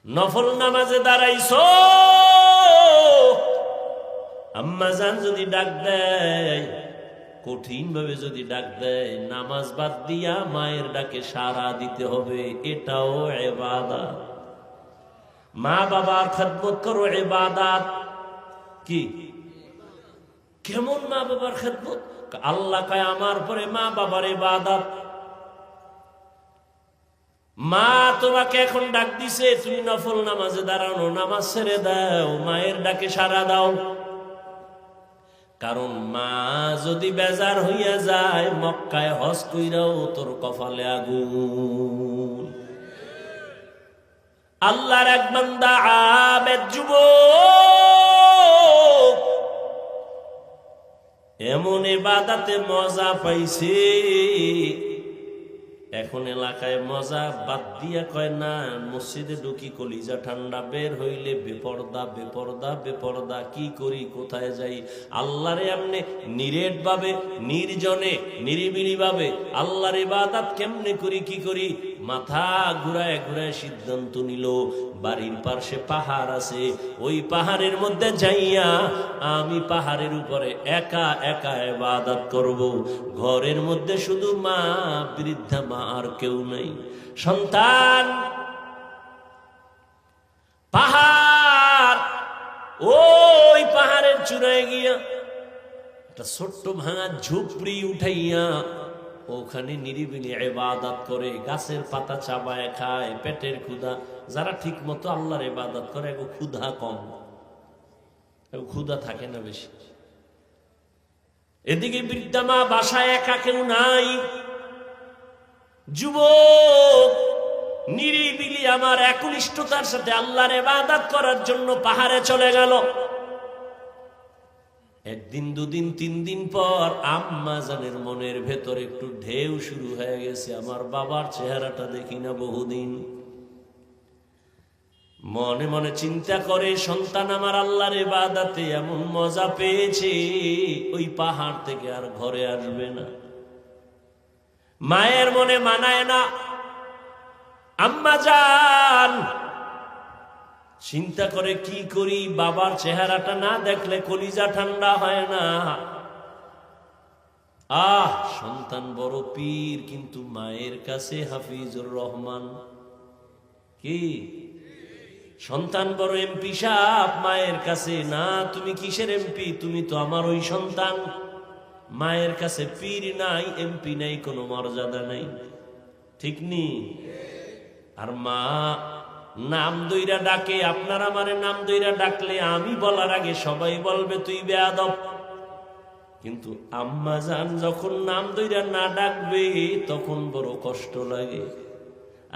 নফল নামাজে দাঁড়াইছো, আম্মা জান যদি ডাক দেয়, কঠিন ভাবে যদি ডাক দেয়, নামাজ বাদ দিয়া মায়ের ডাকে সাড়া দিতে হবে, এটাও ইবাদত। মা বাবার খেদমত করো ইবাদত। কি কেমন মা বাবার খেদমত? আল্লাহ কয় আমার পরে মা বাবার ইবাদত। মা তোমাকে এখন ডাক দিছে, তুমি নফল নামাজে দাঁড়ানো, নামাজ ছেড়ে দাও, মায়ের ডাকে সাড়া দাও। কারণ মা যদি বেজার হইয়া যায়, মক্কায় হজ কইরাও তোর কপালে আগুন। আল্লাহর এক বান্দা আবেদ যুবক এমন ইবাদতে মজা পাইছে, এখন এলাকায় মজা বাদ দিয়া কয় না, মসজিদে ঢুকি কলিজা ঠান্ডা, বের হইলে বেপরদা বেপরদা বেপরদা, কি করি কোথায় যাই? আল্লাহরে এমনি নিরেট ভাবে, নির্জনে নিরিবিলি ভাবে আল্লাহর ইবাদত কেমনে করি, কি করি? মাথা ঘুরায় ঘুরায় সিদ্ধান্ত নিল, বাড়ির পাশে পাহাড় আছে, ওই পাহাড়ের মধ্যে যাইয়া আমি পাহাড়ের উপরে একা একা ইবাদত করব। ঘরের মধ্যে শুধু মা, বৃদ্ধা মা, আর কেউ নাই। সন্তান পাহাড়, ওই পাহাড়ের চূড়ায় গিয়া একটা ছোট্ট ভাঙা ঝুপড়ি উঠাইয়া ওখানে নিরিবিলি ইবাদত করে, গাছের পাতা চাবায় খায়, পেটের ক্ষুধা। যারা ঠিক মতো আল্লাহর ইবাদত করে এগো ক্ষুধা কম, ক্ষুধা থাকে না বেশি। এদিকে বৃদ্ধা মা, বাসায় একা কেউ নাই, যুবক নিরিবিলি আমার একনিষ্ঠতার সাথে আল্লাহর ইবাদত করার জন্য পাহাড়ে চলে গেল। একদিন, দুদিন, 3 দিন পর আম্মা জানের মনের ভেতর একটু ঢেউ শুরু হয়ে গেছে, আমার বাবার চেহারাটা দেখি না বহুদিন। মনে মনে চিন্তা করে, সন্তান আমার আল্লাহর ইবাদতে এমন মজা পেয়েছে, ওই পাহাড় থেকে আর ঘরে আসবে না। মায়ের মনে মানায় না। আম্মা জান চিন্তা করে, কি করি? বাবার চেহারাটা না দেখলে কলিজা ঠান্ডা হয় না। সন্তান বড় পীর, কিন্তু মায়ের কাছে হাফিজুর রহমান। কি সন্তান বড় এমপি সাহেব, মায়ের কাছে না। তুমি কিসের এমপি? তুমি তো আমার ওই সন্তান। মায়ের কাছে পীর নাই, এমপি নাই, কোনো মর্যাদা নাই, ঠিক নি? আর মা নাম দইরা ডাকে, আপনার আমারে নাম দইরা ডাকলে আমি বলার আগে সবাই বলবে তুই বেয়াদব। কিন্তু আম্মা জান যখন নাম দইরা না ডাকবে তখন বড় কষ্ট লাগে।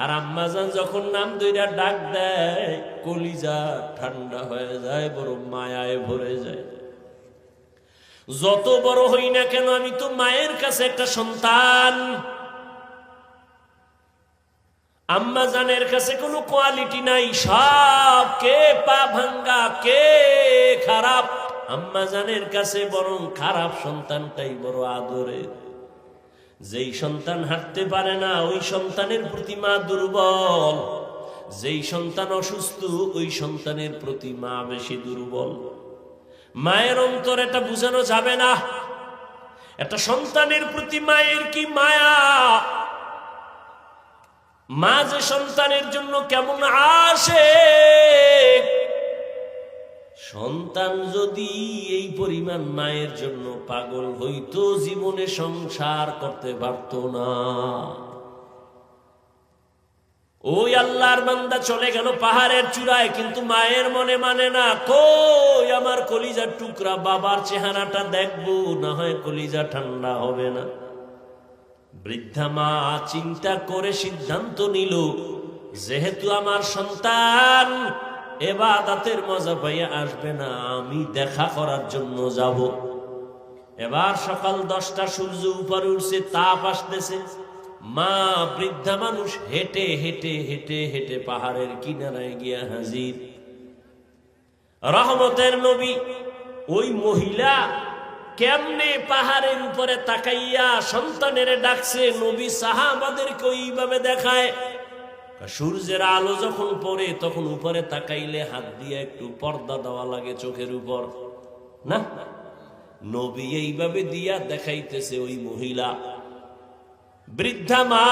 আর আম্মা জান যখন নাম দইরা ডাক দেয়, কলিজা ঠান্ডা হয়ে যায়, বড় মায়ায় ভরে যায়। যত বড় হই না কেন, আমি তো মায়ের কাছে একটা সন্তান। আম্মা জানের কাছে কোনো কোয়ালিটি নাই, সব কে পা ভাঙ্গা, কে খারাপ। আম্মা জানের কাছে বরং খারাপ সন্তানটাই বড় আদরের। যেই সন্তান হাঁটতে পারে না, ওই সন্তানের প্রতি মা দুর্বল। যেই সন্তান অসুস্থ, ওই সন্তানের প্রতি মা বেশি দুর্বল। মায়ের অন্তর এটা বুঝানো যাবে না। একটা সন্তানের প্রতি মায়ের কি মায়া! মা যে সন্তানের জন্য কেমন আসে, সন্তান যদি এই পরিমাণ মায়ের জন্য পাগল হইতো, জীবনে সংসার করতে পারত না। ওই আল্লাহর বান্দা চলে গেল পাহাড়ের চূড়ায়, কিন্তু মায়ের মনে মানে না। কই আমার কলিজার টুকরা, বাবার চেহারাটা দেখবো, না হয় কলিজা ঠান্ডা হবে না। বৃদ্ধা মা চিন্তা করে সিদ্ধান্ত নিল, যেহেতু আমার সন্তান ইবাদতের মজা পাইয়া আসবে না, আমি দেখা করার জন্য যাব। এবার সকাল 10টা, সূর্য উপরে উঠছে, তাপ আসতেছে। মা বৃদ্ধা মানুষ হেঁটে হেঁটে হেঁটে হেঁটে পাহাড়ের কিনারায় গিয়া হাজির। রহমতের নবী ওই মহিলা কেমনে পাহাড়ের উপরে তাকাইয়া সন্তানের ডাকছে, নবী সাহাবাদেরকে ওইভাবে দেখায়। সূর্যের আলো যখন পড়ে তখন উপরে তাকাইলে হাত দিয়ে একটু পর্দা দেওয়া লাগে চোখের উপর, না? নবী এইভাবে দিয়া দেখাইতেছে। ওই মহিলা বৃদ্ধা মা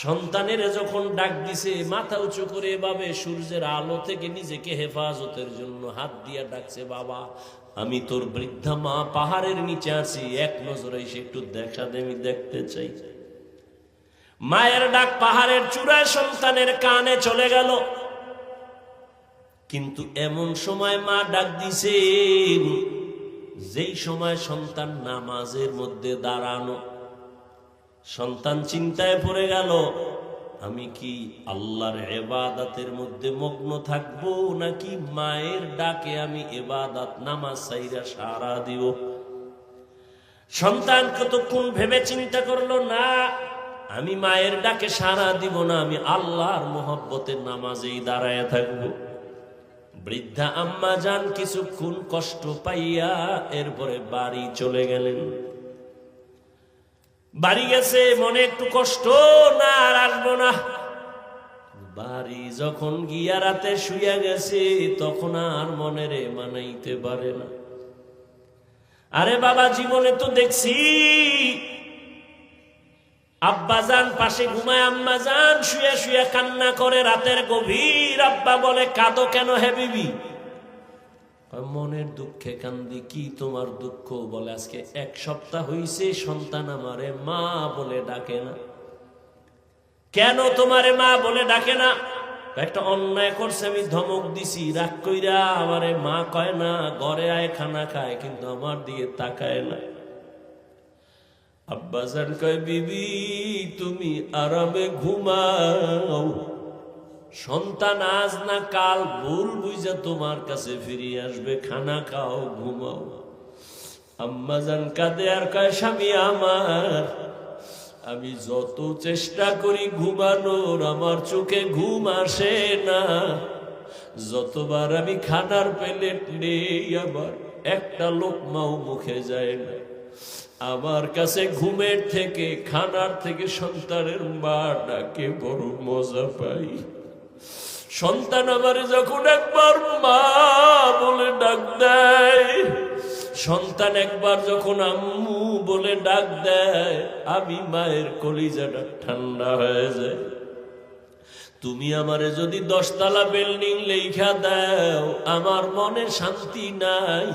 সন্তানের যখন ডাক দিছে, মাথা উঁচু করে এভাবে সূর্যের আলো থেকে নিজেকে হেফাজতের জন্য হাত দিয়া ডাকছে, বাবা আমি তোর বৃদ্ধা মা, পাহাড়ের নিচে আছি, এক নজরে এসে একটু দেখা দে, আমি দেখতে চাই। মায়ের ডাক পাহাড়ের চূড়ায় সন্তানের কানে চলে গেল। কিন্তু এমন সময় মা ডাক দিছে যেই সময় সন্তান নামাজের মধ্যে দাঁড়ানো। সন্তান চিন্তায় পড়ে গেল, আমি কি আল্লাহর ইবাদতের মধ্যে মগ্ন থাকবো নাকি মায়ের ডাকে আমি ইবাদত নামাজ সাইরা সারা দিব? সন্তান কতক্ষণ ভেবে চিন্তা করলো, না আমি মায়ের ডাকে সারা দিব না, আমি আল্লাহর মোহব্বতের নামাজেই দাঁড়ায় থাকবো। বৃদ্ধা আম্মা জান কিছুক্ষণ কষ্ট পাইয়া এরপরে বাড়ি চলে গেলেন। বাড়ি গেছে, মনে একটু কষ্ট, না আর আসবো না। বাড়ি যখন গিয়া রাতে শুইয়া গেছে তখন আর মনেরে মানাইতে পারে না। আরে বাবা, জীবনে তো দেখছি আব্বাজান পাশে ঘুমায়, আম্মাজান শুয়ে শুয়ে কান্না করে রাতের গভীর। আব্বা বলে, কাঁদো কেন হে বিবি? মনের দুঃখে কান্দি। কি তোমার দুঃখ? বলে, আজকে এক সপ্তাহ হইছে সন্তান আমারে মা বলে ডাকে না। কেন তোমারে মা বলে ডাকে না? একটা অন্যায় করছে, আমি ধমক দিছি, রাগ কইরা আমারে মা কয় না, ঘরে আয় খানা খায়, কিন্তু আমার দিকে তাকায় না। আব্বাজান কয়, বিবি তুমি আরামে ঘুমাও, সন্তান আজ না কাল ভুল বুঝা তোমার কাছে ফিরে আসবে, খানা খাও, ঘুমাও। আম্মাজান কাঁদে আর কয়, স্বামী আমার, আমি যত চেষ্টা করি ঘুমানোর আমার চোখে ঘুম আসে না। যতবার আমি খানার প্লেট নেই আমার একটা লোকমাও মুখে যায় না। আমার কাছে ঘুমের থেকে, খানার থেকে সন্তানের মা ডাকে বড় মজা পাই। সন্তান আমারে যখন একবার মা বলে ডাক দেয়, সন্তান একবার যখন আম্মু বলে ডাক দেয়, আমি মায়ের কলিজাটা ঠান্ডা হয়ে যায়। তুমি আমারে যদি 10 তলা বিল্ডিং লেখা দাও আমার মনে শান্তি নাই,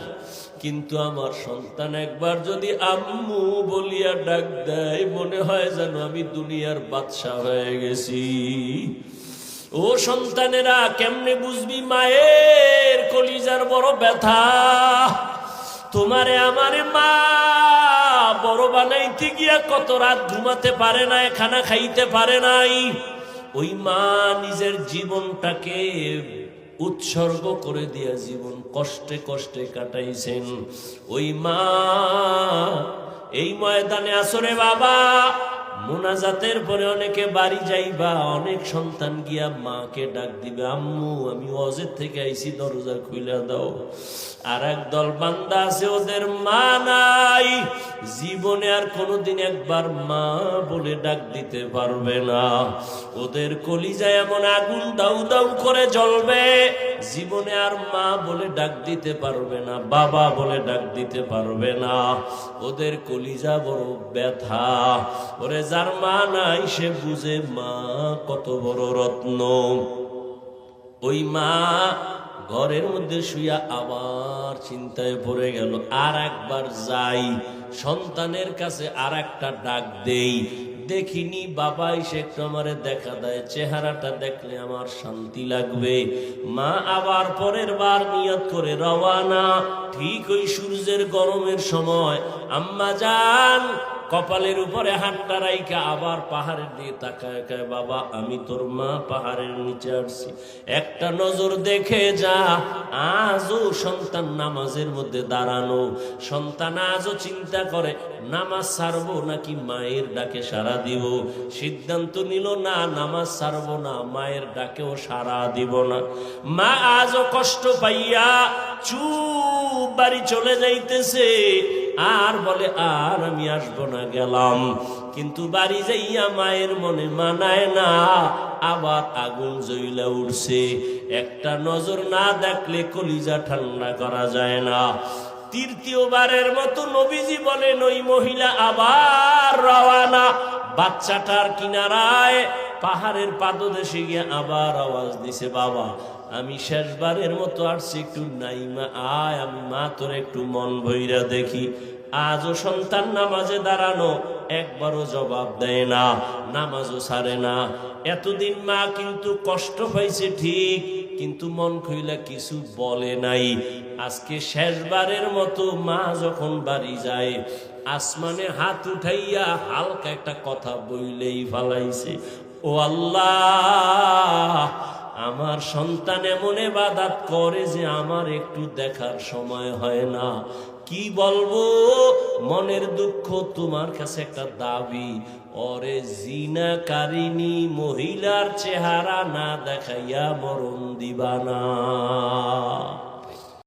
কিন্তু আমার সন্তান একবার যদি আম্মু বলিয়া ডাক দেয় মনে হয় যেন আমি দুনিয়ার বাদশা হয়ে গেছি। ও সন্তানেরা, কেমনে বুঝবি মায়ের কলিজার বড় ব্যথা? তোমারে আমারে মা বড় বানাইতে গিয়া কত রাত ঘুমাতে পারে নাই, খানা খাইতে পারে নাই। ওই মা নিজের জীবনটাকে উৎসর্গ করে দিয়া জীবন কষ্টে কষ্টে কাটাইছেন। ওই মা এই ময়দানে আসরে বাবা, মোনাজাতের পরে অনেকে বাড়ি যাইবা, অনেক সন্তান গিয়া মাকে ডাক দিবে, আম্মু আমি ওয়াজের থেকে আইছি, দরজা খুলে দাও। আর একদল বান্দা আছে ওদের মা নাই, জীবনে আর কোনোদিন একবার মা বলে ডাক দিতে পারবে না। ওদের কলিজায় এমন আগুন দাউ দাউ করে জ্বলবে, জীবনে আর মা বলে ডাক দিতে পারবে না, বাবা বলে ডাক দিতে পারবে না। ওদের কলিজা বড় ব্যথা। ওরে যার মা নাই সে বুঝে মা কত বড় রত্ন। ওই মা ঘরের মধ্যে শুইয়া আবার চিন্তায় পড়ে গেল, আর একবার যাই সন্তানের কাছে, আর একটা ডাক দেই, দেখিনি বাবা এসে একটু আমারে দেখা দেয়, চেহারাটা দেখলে আমার শান্তি লাগবে। মা আবার পরের বার নিয়ত করে রওয়ানা। ঠিক ওই সূর্যের গরমের সময় আম্মা জান কপালের উপরে হাতটা রাইখা আবার পাহাড়ের দিকে তাকায়, বাবা আমি তোর মা পাহাড়ের নিচে আসছি, একটা নজর দেখে যা। আজও সন্তান নামাজের মধ্যে দাঁড়ানো। সন্তান আজও চিন্তা করে নামাজ ছাড়বো নাকি মায়ের ডাকে সাড়া দিব। সিদ্ধান্ত নিল না, নামাজ ছাড়বো না, মায়ের ডাকেও সাড়া দিব না। মা আজও কষ্ট পাইয়া চুপ বাড়ি চলে যাইতেছে। আর বলে আর আমি আসবো না, গেলাম। কিন্তু বাড়ি যাইয়া মায়ের মনে মানায় না, আবার আগুন জ্বইলা উঠছে। একটা নজর না দেখলে কলিজা ঠান্ডা করা যায় না। তৃতীয়বারের মতো নবীজি বলেন ওই মহিলা আবার রওয়ানা। বাচ্চাটার কিনারায় পাহাড়ের পাদদেশে গিয়ে আবার আওয়াজ দিছে, বাবা আমি শেষবারের মতো আসছি, একটু নাইমা আয়, আমি মা তোর একটু মন ভইরা দেখি। আজও সন্তান নামাজে দাঁড়ানো, একবারও জবাব দেয় না, নামাজও ছাড়ে না। এতদিন মা কিন্তু কষ্ট পাইছে ঠিক, কিন্তু মন খুইলা কিছু বলে নাই। আজকে শেষবারের মতো মা যখন বাড়ি যায়, আসমানে হাত উঠাইয়া হালকা একটা কথা বইলেই ফালাইছে, ও আল্লাহ, আমার সন্তান এমন ইবাদত করে যে আমার একটু দেখার সময় হয় না। কি বলবো, মনের দুঃখ, তোমার কাছে একটা দাবি, ওরে জিনাকারিনী মহিলার চেহারা না দেখাইয়া মরণ দিবা না।